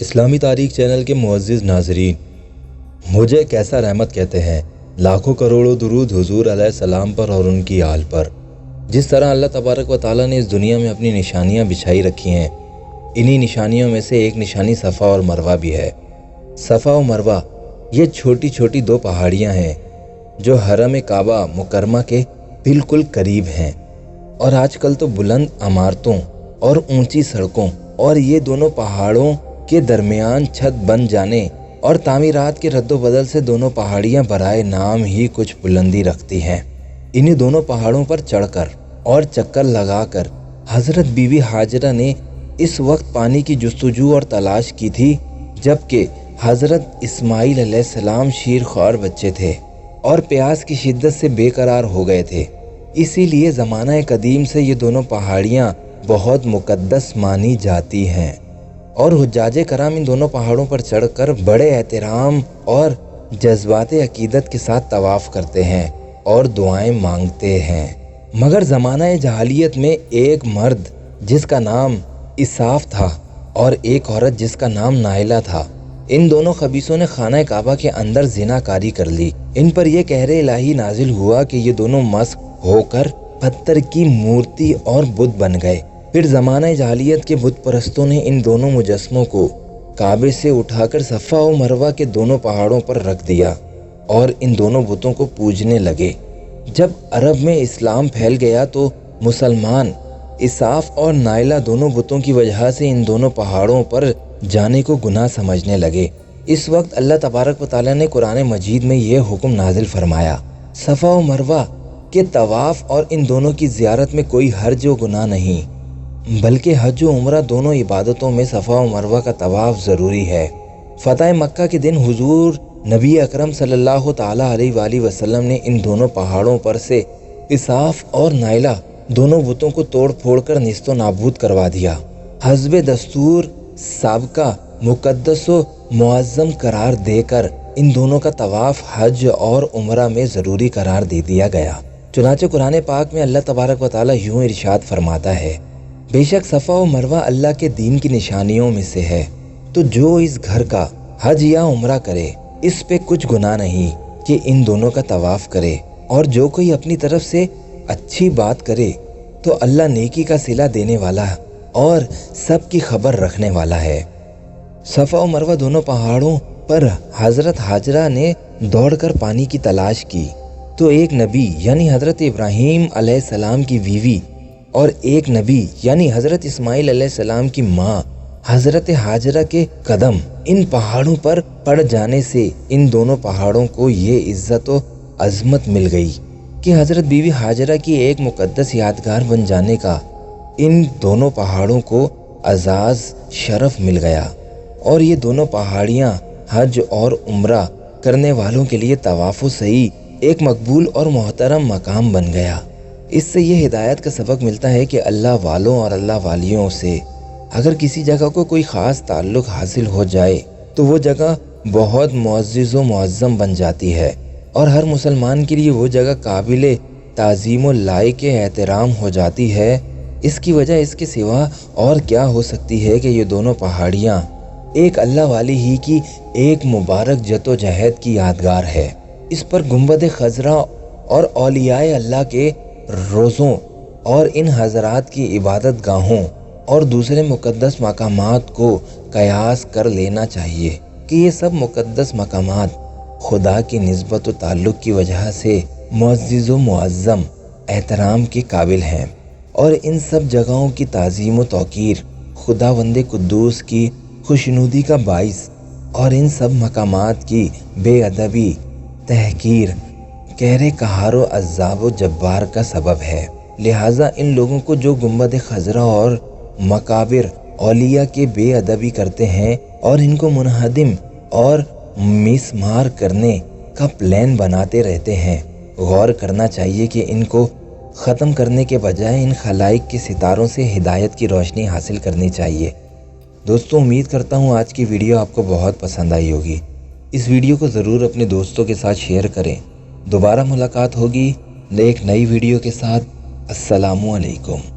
اسلامی تاریخ چینل کے معزز ناظرین، مجھے کیسا رحمت کہتے ہیں؟ لاکھوں کروڑوں درود حضور علیہ السلام پر اور ان کی آل پر۔ جس طرح اللہ تبارک و تعالیٰ نے اس دنیا میں اپنی نشانیاں بچھائی رکھی ہیں، انہی نشانیوں میں سے ایک نشانی صفا اور مروہ بھی ہے۔ صفا و مروہ یہ چھوٹی چھوٹی دو پہاڑیاں ہیں جو حرم کعبہ مکرمہ کے بالکل قریب ہیں، اور آج کل تو بلند عمارتوں اور اونچی سڑکوں اور یہ دونوں پہاڑوں کے درمیان چھت بن جانے اور تعمیرات کے رد و بدل سے دونوں پہاڑیاں برائے نام ہی کچھ بلندی رکھتی ہیں۔ انہی دونوں پہاڑوں پر چڑھ کر اور چکر لگا کر حضرت بی بی ہاجرہ نے اس وقت پانی کی جستجو اور تلاش کی تھی جبکہ حضرت اسماعیل علیہ السلام شیرخوار بچے تھے اور پیاس کی شدت سے بے قرار ہو گئے تھے۔ اسی لیے زمانہ قدیم سے یہ دونوں پہاڑیاں بہت مقدس مانی جاتی ہیں، اور حجاج کرام ان دونوں پہاڑوں پر چڑھ کر بڑے احترام اور جذبات عقیدت کے ساتھ طواف کرتے ہیں اور دعائیں مانگتے ہیں۔ مگر زمانہ جاہلیت میں ایک مرد جس کا نام اساف تھا اور ایک عورت جس کا نام نائلہ تھا، ان دونوں خبیثوں نے خانہ کعبہ کے اندر زنا کاری کر لی۔ ان پر یہ قہر الہی نازل ہوا کہ یہ دونوں مسخ ہو کر پتھر کی مورتی اور بت بن گئے۔ پھر زمانہ جاہلیت کے بت پرستوں نے ان دونوں مجسموں کو کعبے سے اٹھا کر صفا و مروہ کے دونوں پہاڑوں پر رکھ دیا اور ان دونوں بتوں کو پوجنے لگے۔ جب عرب میں اسلام پھیل گیا تو مسلمان اساف اور نائلہ دونوں بتوں کی وجہ سے ان دونوں پہاڑوں پر جانے کو گناہ سمجھنے لگے۔ اس وقت اللہ تبارک و تعالیٰ نے قرآن مجید میں یہ حکم نازل فرمایا، صفا و مروہ کے طواف اور ان دونوں کی زیارت میں کوئی حرج و گناہ نہیں، بلکہ حج و عمرہ دونوں عبادتوں میں صفا و مروہ کا طواف ضروری ہے۔ فتح مکہ کے دن حضور نبی اکرم صلی اللہ تعالیٰ علیہ وآلہ وسلم نے ان دونوں پہاڑوں پر سے اساف اور نائلہ دونوں بتوں کو توڑ پھوڑ کر نیست و نابود کروا دیا۔ حسب دستور سابقہ مقدس و معظم قرار دے کر ان دونوں کا طواف حج اور عمرہ میں ضروری قرار دے دیا گیا۔ چنانچہ قرآن پاک میں اللہ تبارک و تعالیٰ یوں ارشاد فرماتا ہے، بے شک صفا و مروہ اللہ کے دین کی نشانیوں میں سے ہے، تو جو اس گھر کا حج یا عمرہ کرے اس پہ کچھ گناہ نہیں کہ ان دونوں کا طواف کرے، اور جو کوئی اپنی طرف سے اچھی بات کرے تو اللہ نیکی کا صلہ دینے والا اور سب کی خبر رکھنے والا ہے۔ صفا و مروہ دونوں پہاڑوں پر حضرت ہاجرہ نے دوڑ کر پانی کی تلاش کی تو ایک نبی یعنی حضرت ابراہیم علیہ السلام کی بیوی اور ایک نبی یعنی حضرت اسماعیل علیہ السلام کی ماں حضرت ہاجرہ کے قدم ان پہاڑوں پر پڑ جانے سے ان دونوں پہاڑوں کو یہ عزت و عظمت مل گئی کہ حضرت بی بی ہاجرہ کی ایک مقدس یادگار بن جانے کا ان دونوں پہاڑوں کو اعزاز شرف مل گیا، اور یہ دونوں پہاڑیاں حج اور عمرہ کرنے والوں کے لیے طواف و سعی ایک مقبول اور محترم مقام بن گیا۔ اس سے یہ ہدایت کا سبق ملتا ہے کہ اللہ والوں اور اللہ والیوں سے اگر کسی جگہ کو کوئی خاص تعلق حاصل ہو جائے تو وہ جگہ بہت معزز و معظم بن جاتی ہے، اور ہر مسلمان کے لیے وہ جگہ قابل تعظیم و لائق احترام ہو جاتی ہے۔ اس کی وجہ اس کے سوا اور کیا ہو سکتی ہے کہ یہ دونوں پہاڑیاں ایک اللہ والی ہی کی ایک مبارک جد و جہد کی یادگار ہے۔ اس پر گنبد خضرا اور اولیاء اللہ کے روزوں اور ان حضرات کی عبادت گاہوں اور دوسرے مقدس مقامات کو قیاس کر لینا چاہیے کہ یہ سب مقدس مقامات خدا کی نسبت و تعلق کی وجہ سے معزز و معظم احترام کے قابل ہیں، اور ان سب جگہوں کی تعظیم و توقیر خداوند قدوس کی خوشنودی کا باعث اور ان سب مقامات کی بے ادبی، تحقیر، قہر قہار و عذاب و جبار کا سبب ہے۔ لہٰذا ان لوگوں کو جو گنبد خضرا اور مقابر اولیاء کے بے ادبی کرتے ہیں اور ان کو منہدم اور مسمار کرنے کا پلان بناتے رہتے ہیں، غور کرنا چاہیے کہ ان کو ختم کرنے کے بجائے ان خلائق کے ستاروں سے ہدایت کی روشنی حاصل کرنی چاہیے۔ دوستوں، امید کرتا ہوں آج کی ویڈیو آپ کو بہت پسند آئی ہوگی۔ اس ویڈیو کو ضرور اپنے دوستوں کے ساتھ شیئر کریں۔ دوبارہ ملاقات ہوگی ایک نئی ویڈیو کے ساتھ۔ السلام علیکم۔